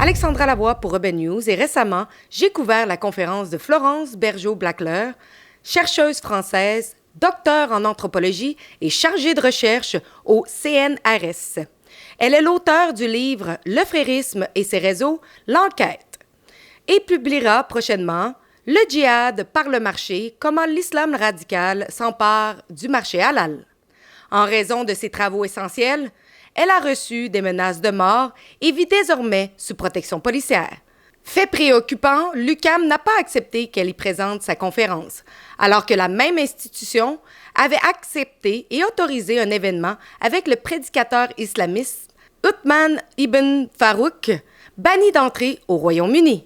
Alexandra Lavoie pour Urban News et récemment, j'ai couvert la conférence de Florence Bergeau-Blackler, chercheuse française, docteure en anthropologie et chargée de recherche au CNRS. Elle est l'auteure du livre Le frérisme et ses réseaux, l'enquête, et publiera prochainement Le djihad par le marché, comment l'islam radical s'empare du marché halal. En raison de ses travaux essentiels, elle a reçu des menaces de mort et vit désormais sous protection policière. Fait préoccupant, l'UQAM n'a pas accepté qu'elle y présente sa conférence, alors que la même institution avait accepté et autorisé un événement avec le prédicateur islamiste Uthman ibn Farouk, banni d'entrée au Royaume-Uni.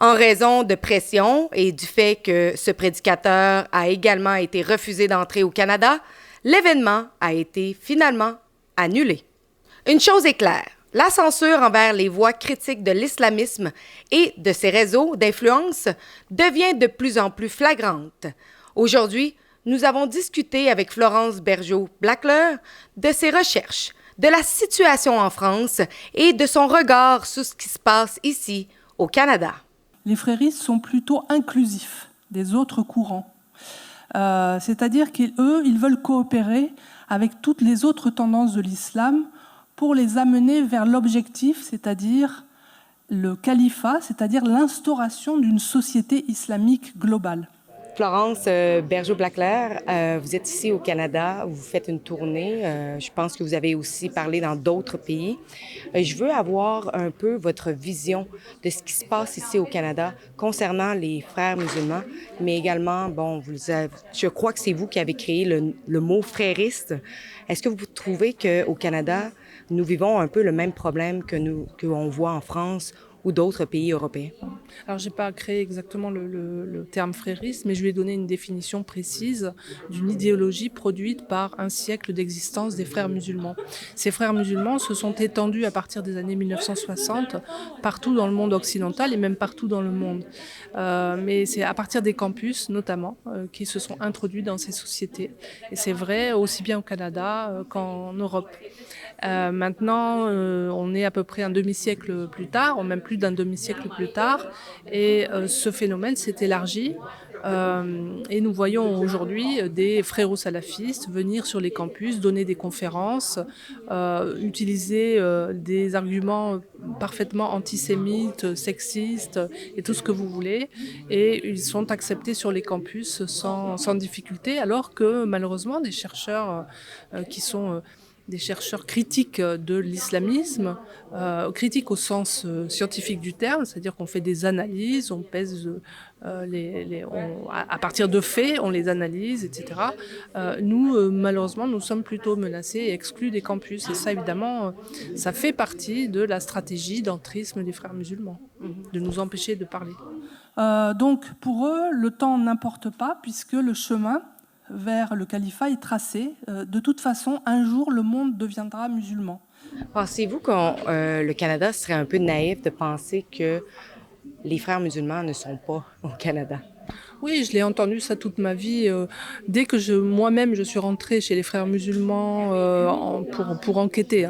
En raison de pression et du fait que ce prédicateur a également été refusé d'entrer au Canada, l'événement a été finalement annulé. Une chose est claire, la censure envers les voix critiques de l'islamisme et de ses réseaux d'influence devient de plus en plus flagrante. Aujourd'hui, nous avons discuté avec Florence Bergeau-Blackler de ses recherches, de la situation en France et de son regard sur ce qui se passe ici, au Canada. Les fréristes sont plutôt inclusifs des autres courants. C'est-à-dire qu'eux, ils veulent coopérer avec toutes les autres tendances de l'islam pour les amener vers l'objectif, c'est-à-dire le califat, c'est-à-dire l'instauration d'une société islamique globale. Florence Bergeau-Blackler, vous êtes ici au Canada, vous faites une tournée. Je pense que vous avez aussi parlé dans d'autres pays. Je veux avoir un peu votre vision de ce qui se passe ici au Canada concernant les frères musulmans, mais également, je crois que c'est vous qui avez créé le mot frériste. Est-ce que vous trouvez qu'au Canada, nous vivons un peu le même problème qu'on voit en France ou d'autres pays européens? Alors, je n'ai pas créé exactement le terme frériste, mais je lui ai donné une définition précise d'une idéologie produite par un siècle d'existence des frères musulmans. Ces frères musulmans se sont étendus à partir des années 1960 partout dans le monde occidental et même partout dans le monde. Mais c'est à partir des campus, notamment, qu'ils se sont introduits dans ces sociétés. Et c'est vrai aussi bien au Canada qu'en Europe. Maintenant, on est à peu près un demi-siècle plus tard, ou même plus d'un demi-siècle plus tard, et ce phénomène s'est élargi. Et nous voyons aujourd'hui des fréro-salafistes venir sur les campus, donner des conférences, utiliser des arguments parfaitement antisémites, sexistes et tout ce que vous voulez. Et ils sont acceptés sur les campus sans difficulté, alors que malheureusement des chercheurs qui sont des chercheurs critiques de l'islamisme, critiques au sens scientifique du terme, c'est-à-dire qu'on fait des analyses, on pèse à partir de faits, on les analyse, etc. Nous, malheureusement, nous sommes plutôt menacés et exclus des campus. Et ça, évidemment, ça fait partie de la stratégie d'entrisme des frères musulmans, de nous empêcher de parler. Donc, pour eux, le temps n'importe pas, puisque le chemin vers le califat est tracé. De toute façon, un jour, le monde deviendra musulman. Pensez-vous que le Canada serait un peu naïf de penser que les frères musulmans ne sont pas au Canada? Oui, je l'ai entendu ça toute ma vie. Dès que moi-même je suis rentrée chez les frères musulmans pour enquêter,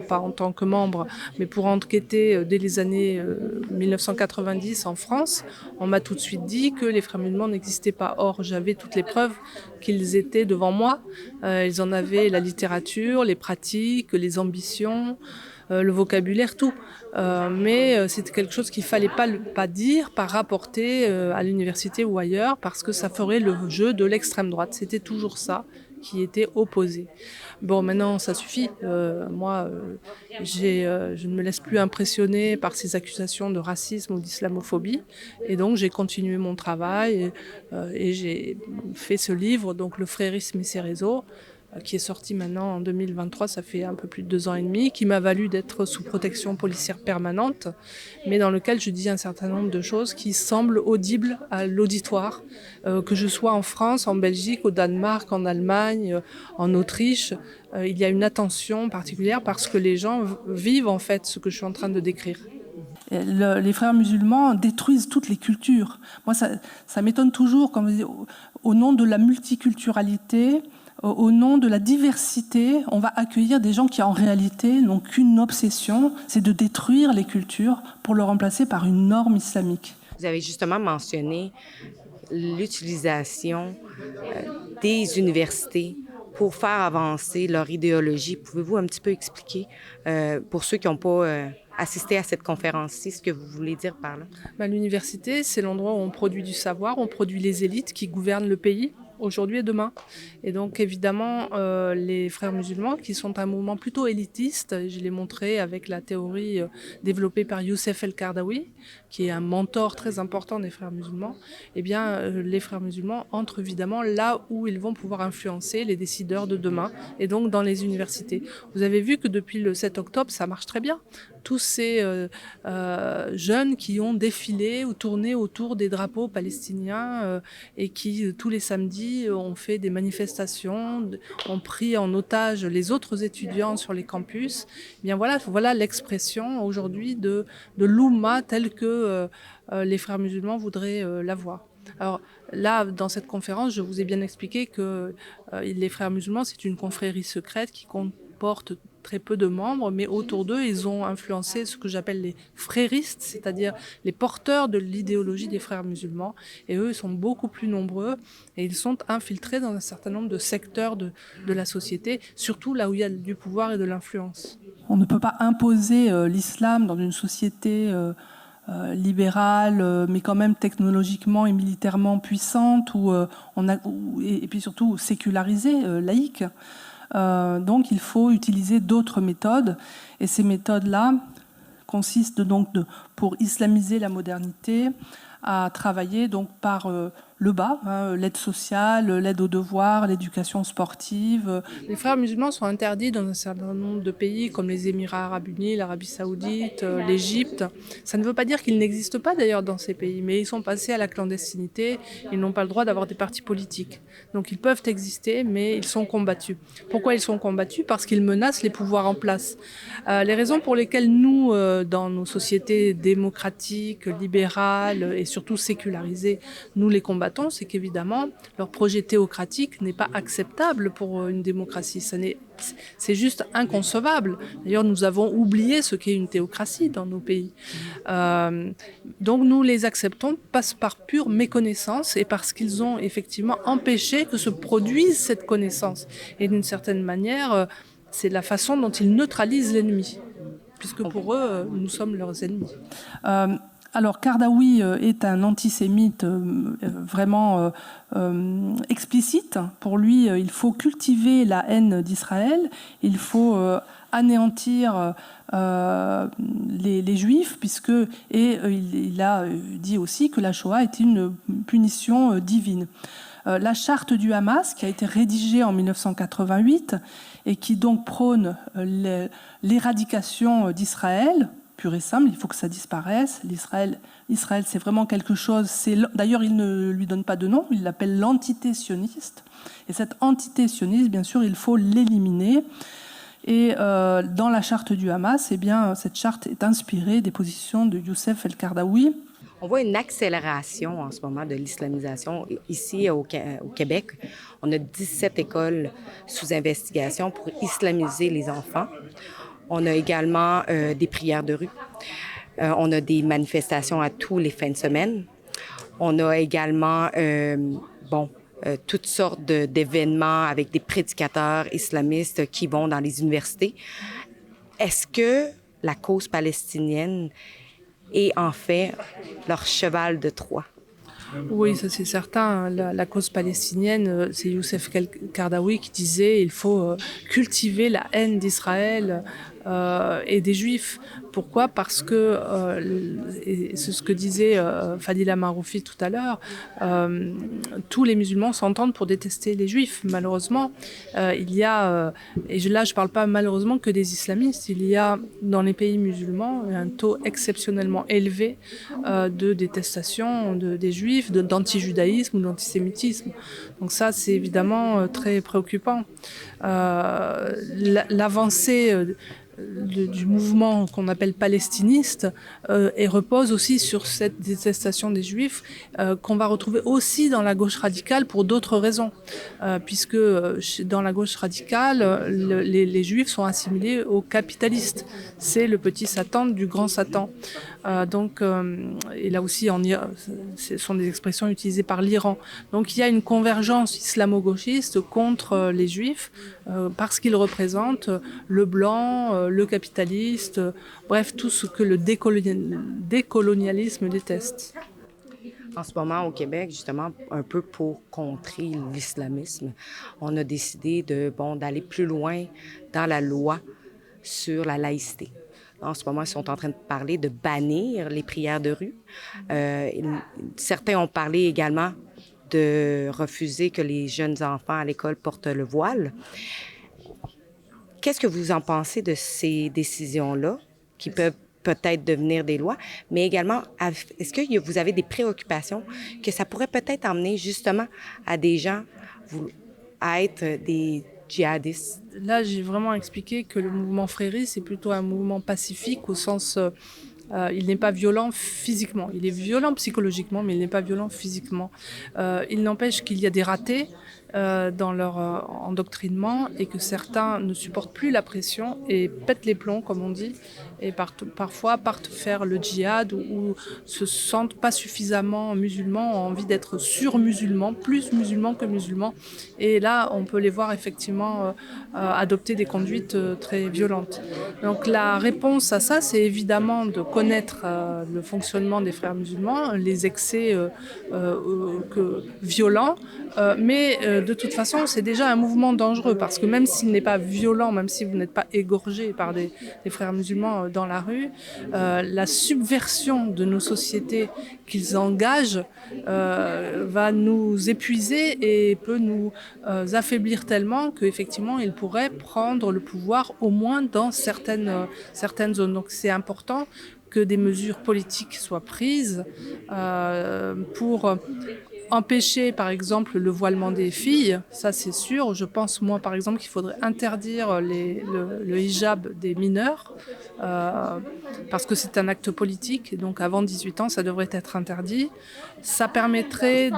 pas en tant que membre, mais pour enquêter dès les années 1990 en France, on m'a tout de suite dit que les frères musulmans n'existaient pas. Or, j'avais toutes les preuves qu'ils étaient devant moi. Ils en avaient la littérature, les pratiques, les ambitions, le vocabulaire, tout. Mais c'était quelque chose qu'il fallait pas dire, pas rapporter à l'université ou ailleurs, parce que ça ferait le jeu de l'extrême droite. C'était toujours ça qui était opposé. Bon, maintenant, ça suffit. Moi, je ne me laisse plus impressionner par ces accusations de racisme ou d'islamophobie. Et donc, j'ai continué mon travail et j'ai fait ce livre, donc Le frérisme et ses réseaux, qui est sorti maintenant en 2023, ça fait un peu plus de 2 ans et demi, qui m'a valu d'être sous protection policière permanente, mais dans lequel je dis un certain nombre de choses qui semblent audibles à l'auditoire, que je sois en France, en Belgique, au Danemark, en Allemagne, en Autriche. Il y a une attention particulière parce que les gens vivent en fait ce que je suis en train de décrire. Les frères musulmans détruisent toutes les cultures. Moi, ça m'étonne toujours, comme au nom de la multiculturalité, au nom de la diversité, on va accueillir des gens qui en réalité n'ont qu'une obsession, c'est de détruire les cultures pour le remplacer par une norme islamique. Vous avez justement mentionné l'utilisation des universités pour faire avancer leur idéologie. Pouvez-vous un petit peu expliquer, pour ceux qui n'ont pas assisté à cette conférence-ci, ce que vous voulez dire par là? L'université, c'est l'endroit où on produit du savoir, on produit les élites qui gouvernent le pays aujourd'hui et demain. Et donc évidemment, les frères musulmans, qui sont un mouvement plutôt élitiste, je l'ai montré avec la théorie développée par Youssef El-Qaradawi, qui est un mentor très important des frères musulmans, eh bien les frères musulmans entrent évidemment là où ils vont pouvoir influencer les décideurs de demain, et donc dans les universités. Vous avez vu que depuis le 7 octobre, ça marche très bien. Tous ces jeunes qui ont défilé ou tourné autour des drapeaux palestiniens et qui, tous les samedis, ont fait des manifestations, ont pris en otage les autres étudiants sur les campus. Eh bien voilà l'expression aujourd'hui de l'Oumma telle que les frères musulmans voudraient la voir. Alors là, dans cette conférence, je vous ai bien expliqué que les frères musulmans, c'est une confrérie secrète qui comporte très peu de membres, mais autour d'eux, ils ont influencé ce que j'appelle les fréristes, c'est-à-dire les porteurs de l'idéologie des frères musulmans. Et eux, ils sont beaucoup plus nombreux et ils sont infiltrés dans un certain nombre de secteurs de la société, surtout là où il y a du pouvoir et de l'influence. On ne peut pas imposer l'islam dans une société libérale, mais quand même technologiquement et militairement puissante, et puis surtout sécularisée, laïque. Donc il faut utiliser d'autres méthodes, et ces méthodes-là consistent donc pour islamiser la modernité à travailler donc par le bas, l'aide sociale, l'aide aux devoirs, l'éducation sportive. Les frères musulmans sont interdits dans un certain nombre de pays comme les Émirats arabes unis, l'Arabie saoudite, l'Égypte. Ça ne veut pas dire qu'ils n'existent pas d'ailleurs dans ces pays, mais ils sont passés à la clandestinité, ils n'ont pas le droit d'avoir des partis politiques. Donc ils peuvent exister, mais ils sont combattus. Pourquoi ils sont combattus? Parce qu'ils menacent les pouvoirs en place. Les raisons pour lesquelles nous, dans nos sociétés démocratiques, libérales et surtout sécularisées, nous les combattons, c'est qu'évidemment, leur projet théocratique n'est pas acceptable pour une démocratie. C'est juste inconcevable. D'ailleurs, nous avons oublié ce qu'est une théocratie dans nos pays. Donc nous les acceptons par pure méconnaissance et parce qu'ils ont effectivement empêché que se produise cette connaissance. Et d'une certaine manière, c'est la façon dont ils neutralisent l'ennemi, puisque pour eux, nous sommes leurs ennemis. Alors, Qaradawi est un antisémite vraiment explicite. Pour lui, il faut cultiver la haine d'Israël, il faut anéantir les Juifs, il a dit aussi que la Shoah était une punition divine. La charte du Hamas, qui a été rédigée en 1988 et qui donc prône l'éradication d'Israël, pur et simple, il faut que ça disparaisse. Israël, c'est vraiment quelque chose. D'ailleurs, il ne lui donne pas de nom, il l'appelle l'entité sioniste. Et cette entité sioniste, bien sûr, il faut l'éliminer. Et dans la charte du Hamas, eh bien, cette charte est inspirée des positions de Youssef El-Qaradawi. On voit une accélération en ce moment de l'islamisation. Ici, au Québec, on a 17 écoles sous investigation pour islamiser les enfants. On a également des prières de rue. On a des manifestations à tous les fins de semaine. On a également toutes sortes d'événements avec des prédicateurs islamistes qui vont dans les universités. Est-ce que la cause palestinienne est en fait leur cheval de Troie? Oui, ça c'est certain. La cause palestinienne, c'est Youssef El-Qaradawi qui disait il faut cultiver la haine d'Israël et des Juifs. Pourquoi? Parce que, et c'est ce que disait Fadila Maroufi tout à l'heure, tous les musulmans s'entendent pour détester les Juifs. Malheureusement, il y a, là je ne parle pas malheureusement que des islamistes, il y a dans les pays musulmans un taux exceptionnellement élevé de détestation des Juifs, d'anti-judaïsme ou d'antisémitisme. Donc ça, c'est évidemment très préoccupant. L'avancée du mouvement qu'on appelle palestiniste et repose aussi sur cette détestation des Juifs qu'on va retrouver aussi dans la gauche radicale pour d'autres raisons, puisque dans la gauche radicale, les Juifs sont assimilés aux capitalistes. C'est le petit Satan du grand Satan. Et là aussi, ce sont des expressions utilisées par l'Iran. Donc il y a une convergence islamo-gauchiste contre les Juifs parce qu'ils représentent le blanc, le capitaliste, bref, tout ce que le décolonialisme déteste. En ce moment, au Québec, justement, un peu pour contrer l'islamisme, on a décidé d'aller plus loin dans la loi sur la laïcité. En ce moment, ils sont en train de parler de bannir les prières de rue. Certains ont parlé également de refuser que les jeunes enfants à l'école portent le voile. Qu'est-ce que vous en pensez de ces décisions-là qui peuvent peut-être devenir des lois, mais également, est-ce que vous avez des préoccupations que ça pourrait peut-être emmener justement à des gens à être des djihadistes? Là, j'ai vraiment expliqué que le mouvement frériste, c'est plutôt un mouvement pacifique au sens... il n'est pas violent physiquement. Il est violent psychologiquement, mais il n'est pas violent physiquement. Il n'empêche qu'il y a des ratés dans leur endoctrinement et que certains ne supportent plus la pression et pètent les plombs, comme on dit, et parfois partent faire le djihad ou se sentent pas suffisamment musulmans, ont envie d'être sur-musulmans, plus musulmans que musulmans. Et là, on peut les voir effectivement adopter des conduites très violentes. Donc la réponse à ça, c'est évidemment de connaître le fonctionnement des frères musulmans, les excès violents, mais de toute façon, c'est déjà un mouvement dangereux parce que même s'il n'est pas violent, même si vous n'êtes pas égorgé par des frères musulmans dans la rue, la subversion de nos sociétés qu'ils engagent va nous épuiser et peut nous affaiblir tellement qu'effectivement, ils pourraient prendre le pouvoir au moins dans certaines zones. Donc c'est important que des mesures politiques soient prises pour empêcher, par exemple, le voilement des filles, ça c'est sûr. Je pense, moi, par exemple, qu'il faudrait interdire le hijab des mineurs, parce que c'est un acte politique, et donc avant 18 ans, ça devrait être interdit. Ça permettrait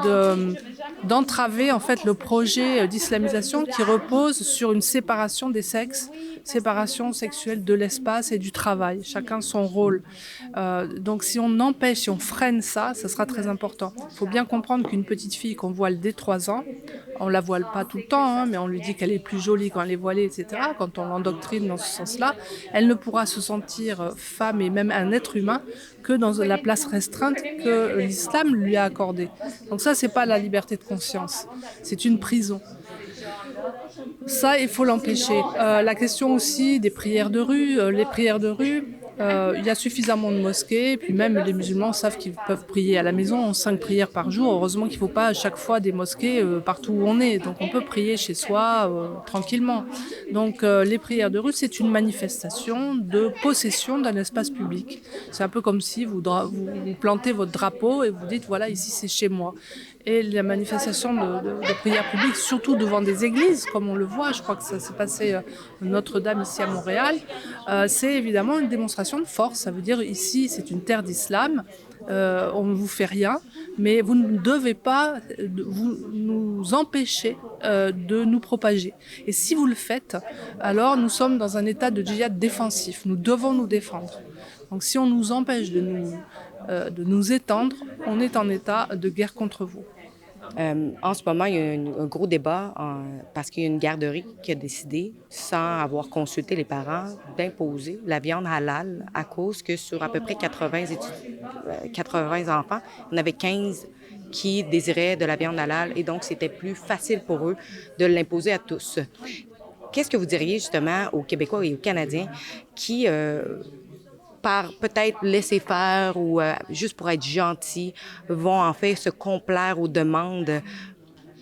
d'entraver, en fait, le projet d'islamisation qui repose sur une séparation des sexes, séparation sexuelle de l'espace et du travail, chacun son rôle. Donc si on empêche, si on freine ça, ça sera très important. Il faut bien comprendre qu'une petite fille qu'on voile dès 3 ans, on la voile pas tout le temps, mais on lui dit qu'elle est plus jolie quand elle est voilée, etc. Quand on l'endoctrine dans ce sens-là, elle ne pourra se sentir femme et même un être humain que dans la place restreinte que l'islam lui a accordée. Donc ça, c'est pas la liberté de conscience, c'est une prison. Ça, il faut l'empêcher. La question aussi des prières de rue, les prières de rue, il y a suffisamment de mosquées, puis même les musulmans savent qu'ils peuvent prier à la maison 5 prières par jour. Heureusement qu'il ne faut pas à chaque fois des mosquées partout où on est. Donc on peut prier chez soi tranquillement. Donc les prières de rue, c'est une manifestation de possession d'un espace public. C'est un peu comme si vous plantez votre drapeau et vous dites voilà, ici c'est chez moi. Et la manifestation de prière publique, surtout devant des églises, comme on le voit, je crois que ça s'est passé à Notre-Dame ici à Montréal, c'est évidemment une démonstration de force. Ça veut dire ici c'est une terre d'islam, on ne vous fait rien, mais vous ne devez pas nous empêcher de nous propager. Et si vous le faites, alors nous sommes dans un état de djihad défensif. Nous devons nous défendre. Donc si on nous empêche de nous étendre, on est en état de guerre contre vous. En ce moment, il y a un gros débat parce qu'il y a une garderie qui a décidé, sans avoir consulté les parents, d'imposer la viande halal à cause que sur à peu près 80 enfants, il y en avait 15 qui désiraient de la viande halal et donc c'était plus facile pour eux de l'imposer à tous. Qu'est-ce que vous diriez justement aux Québécois et aux Canadiens qui... par peut-être laisser faire ou juste pour être gentils, vont en fait se complaire aux demandes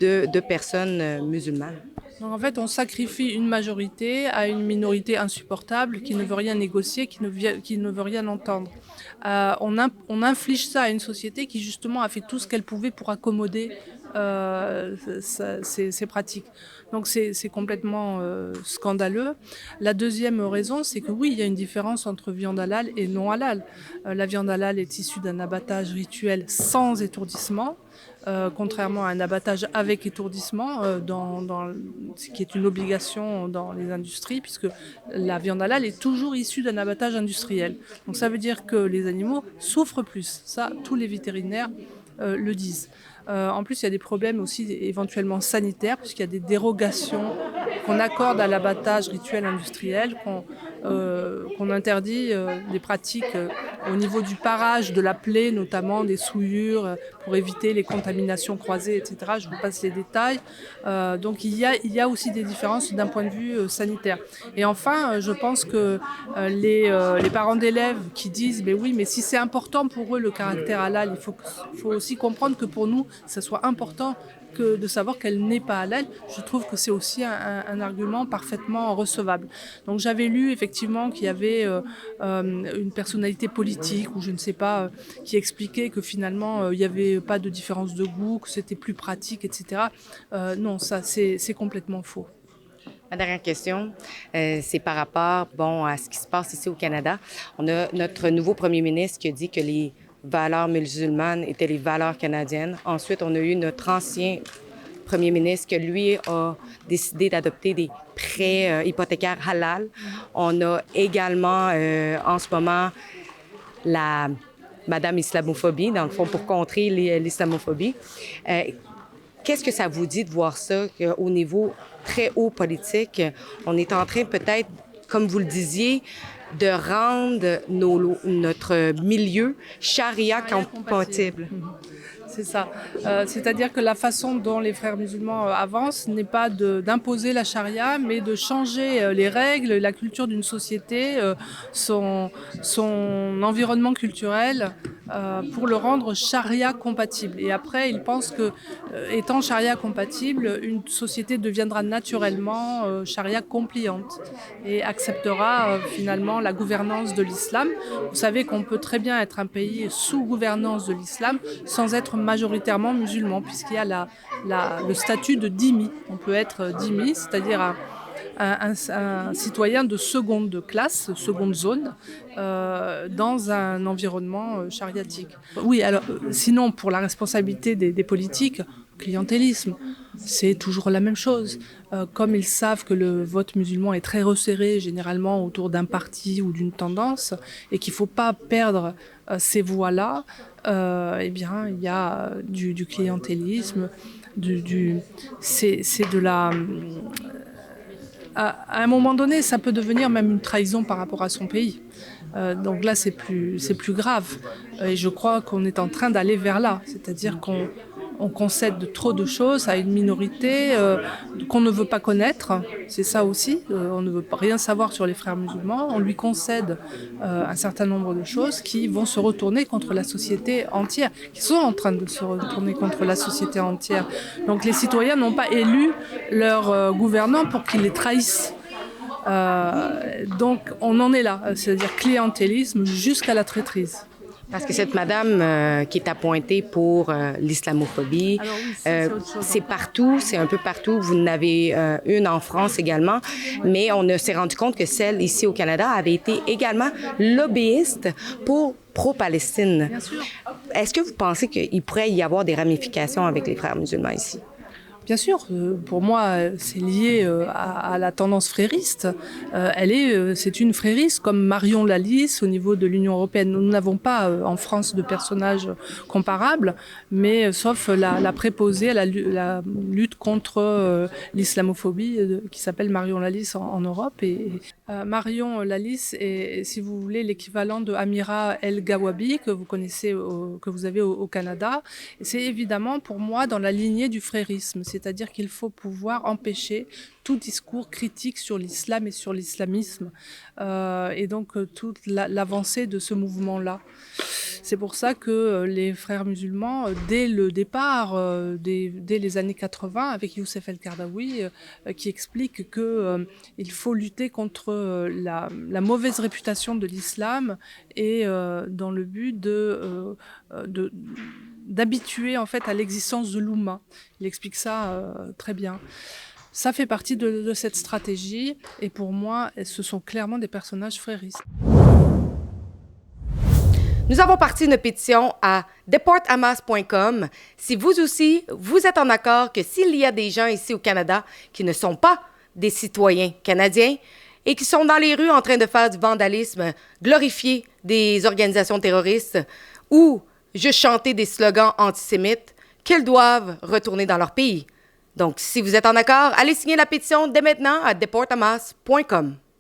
de personnes musulmanes? Donc en fait, on sacrifie une majorité à une minorité insupportable qui ne veut rien négocier, qui ne veut rien entendre. On inflige ça à une société qui justement a fait tout ce qu'elle pouvait pour accommoder ces pratiques. Donc c'est complètement scandaleux. La deuxième raison, c'est que oui, il y a une différence entre viande halal et non halal. La viande halal est issue d'un abattage rituel sans étourdissement. Contrairement à un abattage avec étourdissement, ce qui est une obligation dans les industries, puisque la viande halal est toujours issue d'un abattage industriel. Donc ça veut dire que les animaux souffrent plus. Ça, tous les vétérinaires le disent. En plus, il y a des problèmes aussi éventuellement sanitaires, puisqu'il y a des dérogations qu'on accorde à l'abattage rituel industriel, qu'on interdit des pratiques au niveau du parage de la plaie, notamment des souillures, pour éviter les contaminations croisées, etc. Je vous passe les détails. Donc il y a aussi des différences d'un point de vue sanitaire. Et enfin, je pense que les parents d'élèves qui disent mais oui, mais si c'est important pour eux le caractère halal, il faut aussi comprendre que pour nous, ça soit important que de savoir qu'elle n'est pas halal. Je trouve que c'est aussi un argument parfaitement recevable. Donc j'avais lu effectivement qu'il y avait une personnalité politique ou je ne sais pas qui expliquait que finalement il n'y avait pas de différence de goût, que c'était plus pratique, etc. Non, ça c'est complètement faux. Ma dernière question, c'est par rapport à ce qui se passe ici au Canada. On a notre nouveau premier ministre qui a dit que les valeurs musulmanes étaient les valeurs canadiennes. Ensuite, on a eu notre ancien premier ministre qui, lui, a décidé d'adopter des prêts hypothécaires halal. On a également, en ce moment, la Madame Islamophobie, dans le fond, pour contrer l'islamophobie. Qu'est-ce que ça vous dit de voir ça, qu'au niveau très haut politique, on est en train peut-être, comme vous le disiez, de rendre notre milieu charia compatible? C'est ça. C'est-à-dire que la façon dont les frères musulmans avancent n'est pas d'imposer la charia, mais de changer les règles, la culture d'une société, son environnement culturel, pour le rendre charia compatible. Et après, ils pensent que, étant charia compatible, une société deviendra naturellement charia compliante et acceptera finalement la gouvernance de l'islam. Vous savez qu'on peut très bien être un pays sous gouvernance de l'islam sans être majoritairement musulman, puisqu'il y a le statut de dhimmi. On peut être dhimmi, c'est-à-dire un citoyen de seconde classe, seconde zone, dans un environnement chariatique. Oui, alors sinon, pour la responsabilité des politiques, clientélisme, c'est toujours la même chose. Comme ils savent que le vote musulman est très resserré, généralement autour d'un parti ou d'une tendance, et qu'il ne faut pas perdre ces voix-là, eh bien, il y a du clientélisme, c'est de la... À un moment donné, ça peut devenir même une trahison par rapport à son pays. Donc là, c'est plus grave. Et je crois qu'on est en train d'aller vers là, c'est-à-dire qu'on concède trop de choses à une minorité qu'on ne veut pas connaître. C'est ça aussi. On ne veut pas rien savoir sur les frères musulmans. On lui concède un certain nombre de choses qui vont se retourner contre la société entière, qui sont en train de se retourner contre la société entière. Donc les citoyens n'ont pas élu leurs gouvernants pour qu'ils les trahissent. Donc on en est là, c'est-à-dire clientélisme jusqu'à la traîtrise. Parce que cette madame qui est appointée pour l'islamophobie, c'est partout, c'est un peu partout. Vous en avez une en France également, mais on s'est rendu compte que celle ici au Canada avait été également lobbyiste pour pro-Palestine. Bien sûr. Est-ce que vous pensez qu'il pourrait y avoir des ramifications avec les frères musulmans ici? Bien sûr, pour moi, c'est lié à la tendance frériste. C'est une frériste comme Marion Lalisse au niveau de l'Union européenne. Nous n'avons pas en France de personnages comparables, mais sauf la préposée à la lutte contre l'islamophobie qui s'appelle Marion Lalisse en Europe. Et Marion Lalisse est, si vous voulez, l'équivalent de Amira El Gawabi que vous connaissez, que vous avez au Canada. Et c'est évidemment pour moi dans la lignée du frérisme. C'est-à-dire qu'il faut pouvoir empêcher tout discours critique sur l'islam et sur l'islamisme, et donc toute l'avancée de ce mouvement-là. C'est pour ça que les frères musulmans, dès le départ, dès les années 80, avec Youssef El-Qaradawi, qui explique qu'il faut lutter contre la mauvaise réputation de l'islam et dans le but d'habituer en fait à l'existence de l'Oumma. Il explique ça très bien. Ça fait partie de cette stratégie et pour moi, ce sont clairement des personnages fréristes. Nous avons parti une pétition à deporthamas.com. Si vous aussi, vous êtes en accord que s'il y a des gens ici au Canada qui ne sont pas des citoyens canadiens et qui sont dans les rues en train de faire du vandalisme, glorifier des organisations terroristes ou juste chanter des slogans antisémites, qu'ils doivent retourner dans leur pays. Donc, si vous êtes en accord, allez signer la pétition dès maintenant à deporthamas.com.